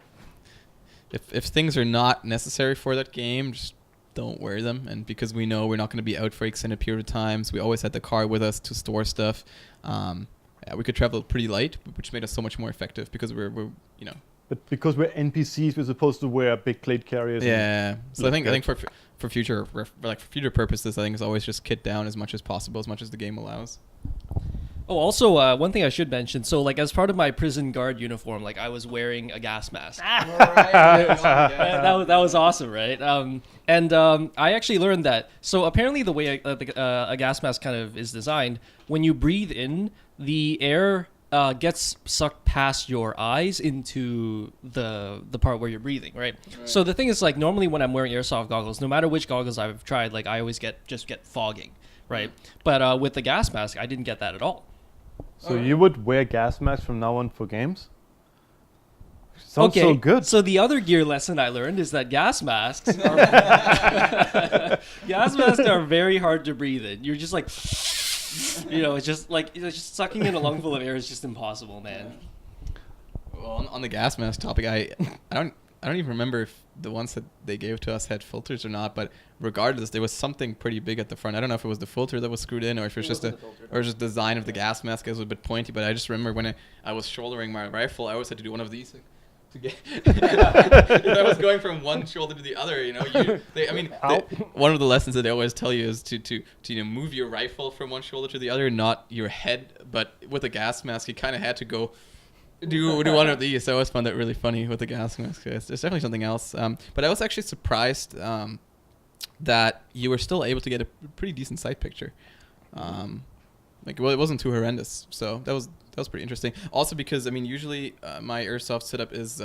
if things are not necessary for that game, just don't wear them. And because we know we're not going to be out for extended period of times, we always had the car with us to store stuff. We could travel pretty light, which made us so much more effective because we're But because we're NPCs, we're supposed to wear big plate carriers. Yeah. So I think for future purposes, I think it's always just kit down as much as possible, as much as the game allows. Oh, also, one thing I should mention. So, like, as part of my prison guard uniform, like, I was wearing a gas mask. That was awesome, right? I actually learned that. So, apparently, the way a gas mask kind of is designed, when you breathe in, the air gets sucked past your eyes into the part where you're breathing, right? So the thing is, like, normally when I'm wearing airsoft goggles, no matter which goggles I've tried, like, I always get fogging, right? But with the gas mask, I didn't get that at all. So you would wear gas masks from now on for games? Sounds so good. So the other gear lesson I learned is that gas masks are very hard to breathe in. You're just like, it's just sucking in a lungful of air is just impossible, man. Well, on the gas mask topic, I don't even remember if the ones that they gave to us had filters or not, but regardless, there was something pretty big at the front. I don't know if it was the filter that was screwed in or if it was just the design of the gas mask is a bit pointy, but I just remember when I was shouldering my rifle, I always had to do one of these to get if I was going from one shoulder to the other, one of the lessons that they always tell you is to move your rifle from one shoulder to the other, not your head. But with a gas mask, you kind of had to go do one of these. So I always found that really funny with the gas mask. It's definitely something else. But I was actually surprised that you were still able to get a pretty decent sight picture. It wasn't too horrendous. So that was pretty interesting. Also because, usually my airsoft setup is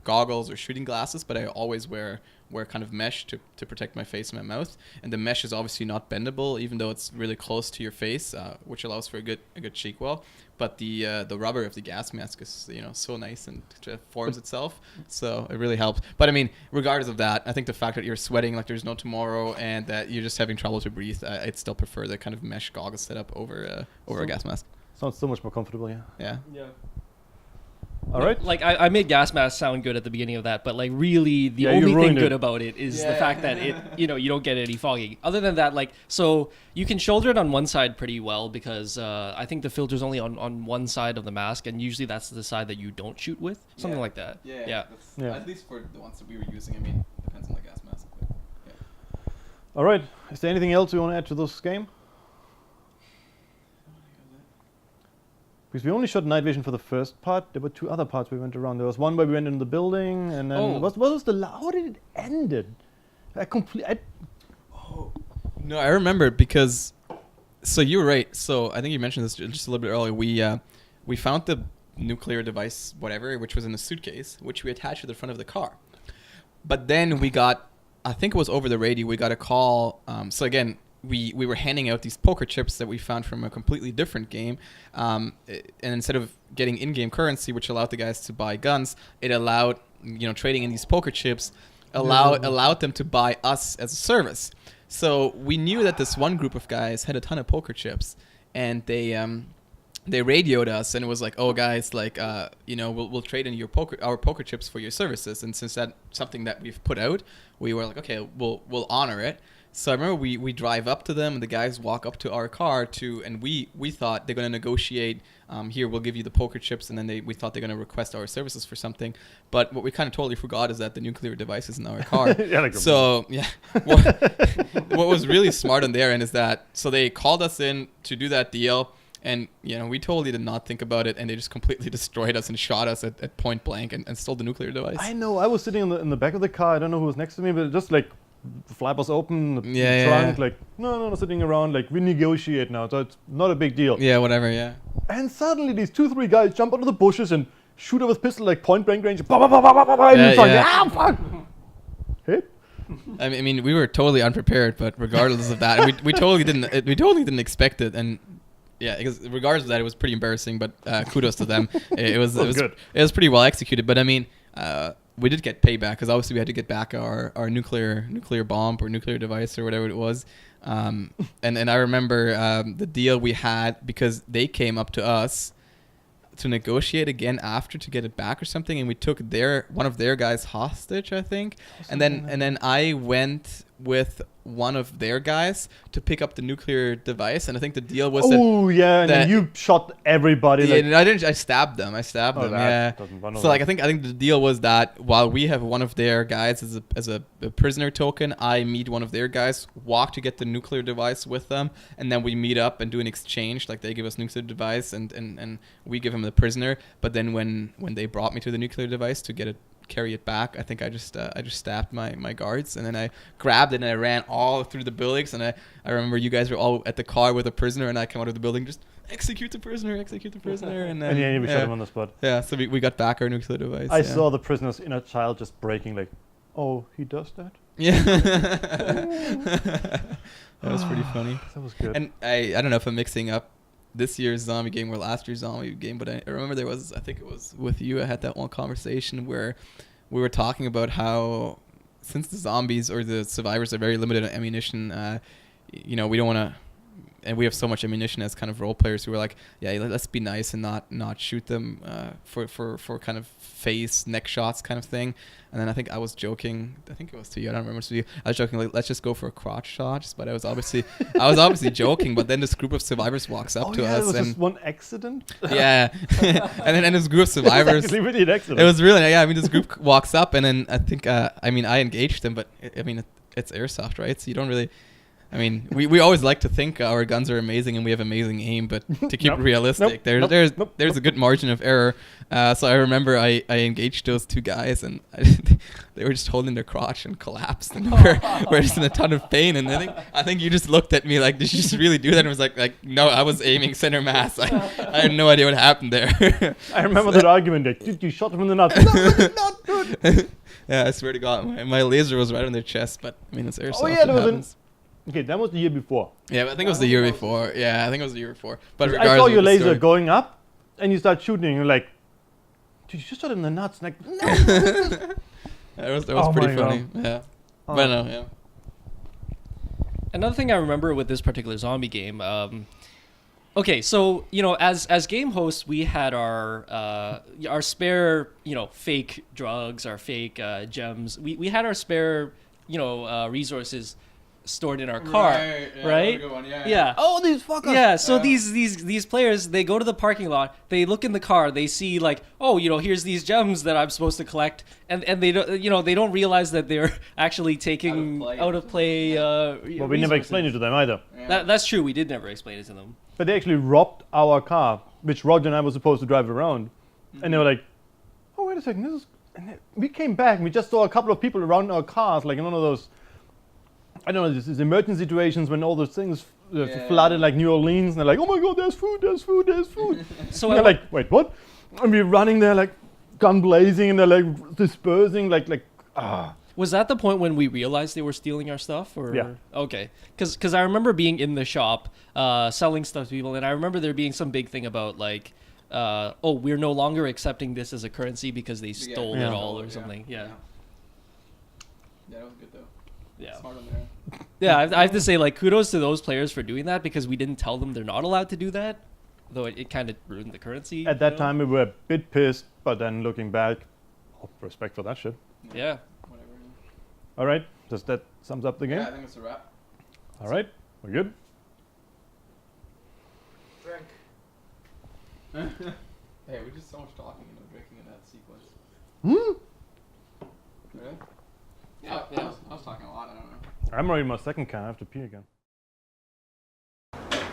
goggles or shooting glasses, but I always wear kind of mesh to protect my face and my mouth. And the mesh is obviously not bendable, even though it's really close to your face, which allows for a good cheek wall. But the rubber of the gas mask is so nice and it forms itself, so it really helps. But I mean, regardless of that, I think the fact that you're sweating like there's no tomorrow and that you're just having trouble to breathe, I'd still prefer the kind of mesh goggle setup over a gas mask. Sounds so much more comfortable, yeah. Yeah. Yeah. All right. Like I made gas mask sound good at the beginning of that, but like really the Yeah, you only thing ruined good it. about it is the fact that it you don't get any fogging. Other than that, like so you can shoulder it on one side pretty well because I think the filter's only on one side of the mask, and usually that's the side that you don't shoot with, something like that. Yeah. Yeah. At least for the ones that we were using. I mean, depends on the gas mask. But yeah. All right. Is there anything else you want to add to this game? Because we only shot night vision for the first part. There were 2 other parts we went around. There was one where we went in the building, and then what was how did it end? No, I remember because. So you're right. So I think you mentioned this just a little bit earlier. We found the nuclear device, whatever, which was in a suitcase, which we attached to the front of the car. But then we got, I think it was over the radio, we got a call. So again, we were handing out these poker chips that we found from a completely different game. And instead of getting in-game currency, which allowed the guys to buy guns, it allowed, trading in these poker chips, allowed them to buy us as a service. So we knew that this one group of guys had a ton of poker chips, and they radioed us, and it was like, oh guys, like we'll trade in our poker chips for your services. And since that's something that we've put out, we were like, okay, we'll honor it. So I remember we drive up to them, and the guys walk up to our car and we thought they're going to negotiate. Here, we'll give you the poker chips, and then we thought they're going to request our services for something. But what we kind of totally forgot is that the nuclear device is in our car. So yeah, what was really smart on their end is that so they called us in to do that deal. And, we totally did not think about it, and they just completely destroyed us and shot us at point blank and stole the nuclear device. I know. I was sitting in the back of the car. I don't know who was next to me, but just like the flap was open, the trunk, like, no, sitting around, like, we negotiate now, so it's not a big deal. Yeah, whatever, yeah. And suddenly these 2-3 guys jump out of the bushes and shoot her with pistol, like, point blank range. Bah, bah, bah, bah, bah, bah, and it's like, fuck! Hit? I mean, we were totally unprepared, but regardless of that, we totally didn't expect it, and yeah, because regardless of that, it was pretty embarrassing. But kudos to them. It was good. It was pretty well executed. But I mean, we did get payback because obviously we had to get back our nuclear bomb or nuclear device or whatever it was. And I remember the deal we had because they came up to us to negotiate again after to get it back or something, and we took one of their guys hostage, I think. And then I went with one of their guys to pick up the nuclear device, and I think the deal was and you shot everybody. Yeah, I stabbed them. Yeah. So like I think the deal was that while we have one of their guys as a prisoner token, I meet one of their guys, walk to get the nuclear device with them, and then we meet up and do an exchange. Like they give us nuclear device and we give them the prisoner. But then when they brought me to the nuclear device to carry it back, I think I just stabbed my guards, and then I grabbed it and I ran all through the buildings, and I remember you guys were all at the car with a prisoner, and I came out of the building just execute the prisoner, and then we shot him on the spot. Yeah, so we got back our nuclear device. I saw the prisoner's inner child just breaking, like, oh, he does that? Yeah. That was pretty funny. That was good. And I don't know if I'm mixing up this year's zombie game or last year's zombie game, but I remember I think it was with you, I had that one conversation where we were talking about how since the zombies or the survivors are very limited on ammunition, we don't want to, and we have so much ammunition as kind of role players who were like, yeah, let's be nice and not shoot them for kind of face neck shots kind of thing. And then I think I was joking. I think it was to you. I don't remember. It was to you. I was joking like, let's just go for a crotch shot. But I was obviously joking. But then this group of survivors walks up to us. It was and just one accident. Yeah, and then this group of survivors. It was actually really an accident. It was really, yeah. I mean, this group walks up, and then I think I engaged them, but I mean it's airsoft, right? So you don't really. I mean, we always like to think our guns are amazing and we have amazing aim, but to keep it realistic, there's a good margin of error. So I remember I engaged those two guys and they were just holding their crotch and collapsed and we're just in a ton of pain. And I think you just looked at me like, did you just really do that? And I was like no, I was aiming center mass. I had no idea what happened there. I remember that argument that dude, you shot him in the nuts. No, it's not good. Yeah, I swear to God, my laser was right on their chest, but I mean, it's airsoft. Oh yeah, there was happens. Okay, that was the year before. Yeah, but I think it was the year before. Yeah, I think it was the year before. But I regardless saw of your the laser story- going up, and you start shooting, and you're like, dude, you just shot him in the nuts. Like, no. That was Oh pretty my funny. God. Yeah. Oh. But no, yeah. Another thing I remember with this particular zombie game, okay, so as game hosts, we had our spare fake drugs, our fake gems. We had our spare resources stored in our car, right? Yeah. Oh, these fuckers. Yeah, so these players, they go to the parking lot, they look in the car, they see like, oh, here's these gems that I'm supposed to collect, and they don't they don't realize that they're actually taking out of play. Well, we never explained it to them either. That's true. We did never explain it to them. But they actually robbed our car, which Roger and I were supposed to drive around, and they were like, "Oh, wait a second, this is." And we came back, and we just saw a couple of people around our cars, like in one of those. I don't know, these emergency situations when all those things flooded like New Orleans, and they're like, "Oh my God, there's food, there's food, there's food." So and they're like, "Wait, what?" And we're running there like gun blazing, and they're like dispersing, like. Was that the point when we realized they were stealing our stuff? Or? Yeah. Okay. Because I remember being in the shop selling stuff to people, and I remember there being some big thing about like, we're no longer accepting this as a currency because they stole it all or something. Yeah. Yeah, that was good though. Yeah. Smart on there. Yeah, I have to say, like, kudos to those players for doing that because we didn't tell them they're not allowed to do that, though it kind of ruined the currency. At that time, we were a bit pissed, but then looking back, respect for that shit. Yeah. Whatever. All right, does that sums up the game? Yeah, I think it's a wrap. All right, we're good. Drink. Hey, we did so much talking and no drinking in that sequence. Really? Yeah, I was talking a lot. I don't know. I'm already in my second can. I have to pee again.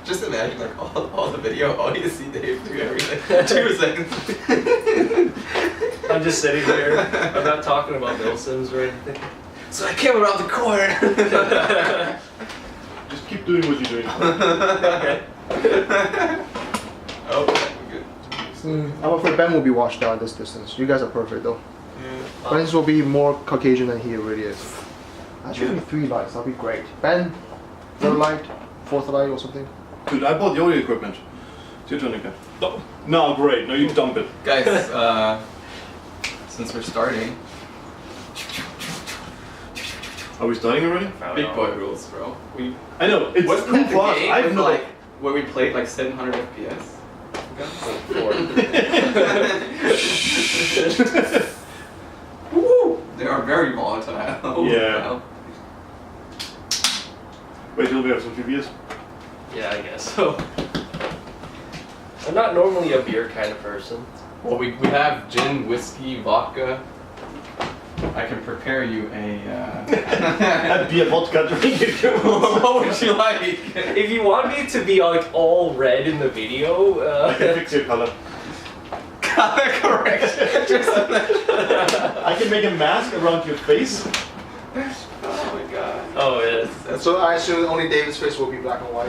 Just imagine like all the video, all you see Dave do everything. 2 seconds. I'm just sitting here. I'm not talking about milsims or anything. So I came around the corner. Just keep doing what you're doing. Okay. Oh, good. I'm afraid Ben will be washed out this distance. You guys are perfect though. Ben will be more Caucasian than he really is. Actually, only 3 lights. That'll be great. Ben, 3rd light, 4th light or something. Dude, I bought the audio equipment. It's your turn again. No, great. No, you dump it. Guys, since we're starting, Are we starting already? big boy rules, bro. I know. It's Wasn't cool that the for us. game I've with, no. like where we played like 700 FPS? Woo! They are very volatile. Yeah. Wait till we have some TVs. Yeah, I guess so. I'm not normally a beer kind of person. Well, we have gin, whiskey, vodka. I can prepare you a. That'd be a vodka drink if you want. What would you like? If you want me to be like all red in the video, I can fix your color. Color correction. I can make a mask around your face. Oh my god. oh yes. So I assume only David's face will be black and white.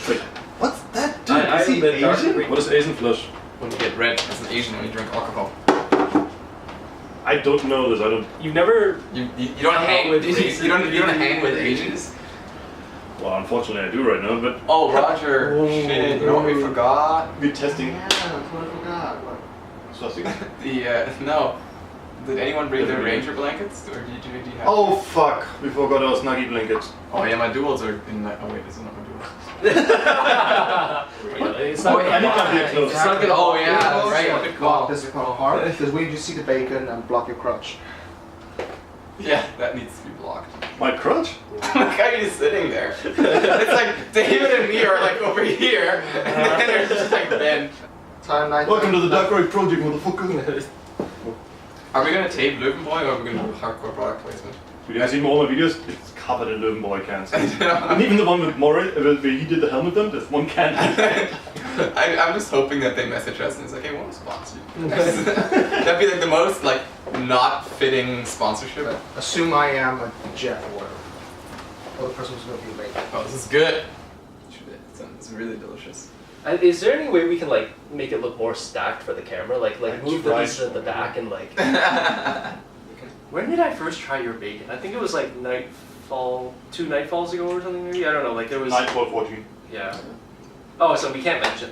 Like, what's that dude? I Is he am the dark Asian? green. What is Asian flush? When you get red as an Asian when you drink alcohol. I don't know this. I don't. You've never. You don't hang with races. you don't hang with Asians. Well, unfortunately, I do right now. But Oh, Roger. Oh, Shit. You know what we forgot? we're testing. Yeah, that's what I forgot. What? Swastika. No. Did anyone bring their ranger blankets, or did you have? Oh fuck! We forgot our snuggie blankets. Oh yeah, my duals are in that. Oh wait, this is not my dual. It's Oh, not. yeah, yeah, It's not gonna. Oh yeah, Close. right. Good call. This is called hard because when you just see the bacon and block your crotch. Yeah, that needs to be blocked. My crotch? Look how he's sitting there. It's like David and me are like over here, and then there's just like Ben. Time 9. Welcome to the Dark Road Project, motherfucker. Are we gonna tape Löwenboy or are we gonna do hardcore product placement? Have you guys seen all my videos? It's covered in Löwenbräu cans. And even the one with Maury, where he did the helmet dump, there's one can. I'm just hoping that they message us and it's like, hey, we want to sponsor you. That'd be like the most like not fitting sponsorship. Assume I am a Jeff or whatever. Or the person who's going to be late. Oh, this is good. It's really delicious. Is there any way we can like make it look more stacked for the camera? Like move the pieces at the back and like. When did I first try your bacon? I think it was like Nightfall, 2 Nightfalls ago or something maybe? I don't know, like there was... Nightfall 14. Yeah. Oh, so we can't mention...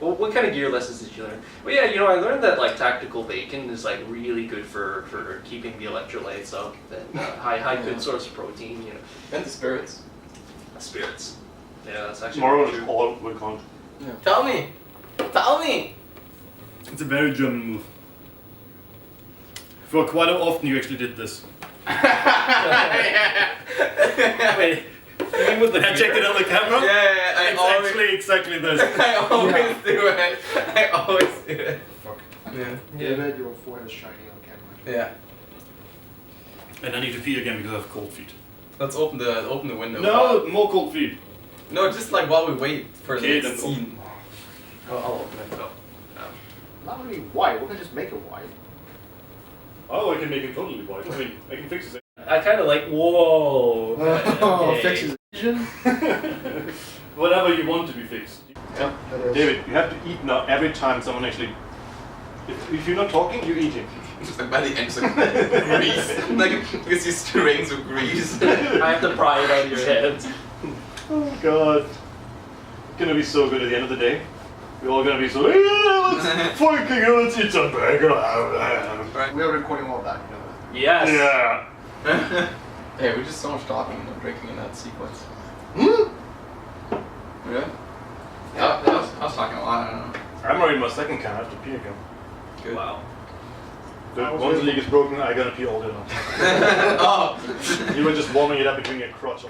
Well, what kind of gear lessons did you learn? Well, yeah, you know, I learned that like tactical bacon is like really good for keeping the electrolytes up. And high good source of protein, you know. And the spirits. Spirits. Yeah, that's actually Tomorrow true. is all will count. Yeah. Tell me! Tell me! It's a very German move. For quite often you actually did this. Wait, you mean with the I checked it on the camera? Yeah, I It's always, actually exactly this. I always do it. I always do it. Fuck. Yeah. David, your forehead is shiny on camera. Yeah. And I need to pee again because I have cold feet. Let's open the window. No, more cold feet. No, just like while we wait for Okay, the then scene. I'll open it though. Not really white. We can just make it white. Oh, I can make it totally white. I mean, I can fix it. I kind of like, whoa. Oh, Okay. fixes vision. Whatever you want to be fixed. That is. David, you have to eat now every time someone actually... If you're not talking, you're eating. Just like by the end, just like grease. Like, because you strings of grease. I have to pry it out of your hands. Oh god. It's gonna be so good at the end of the day. We're all gonna be so, yeah, let's eat some burger. Right. We are recording all that, you know. Yes. Yeah. Hey, we just so much talking and no drinking in that sequence. Hmm? Really? Yeah, I was talking a lot, I don't know. I'm already in my second can, I have to pee again. Good. Wow. Once the league is broken, I gotta pee all day long. Oh! You were just warming it up between your crotch.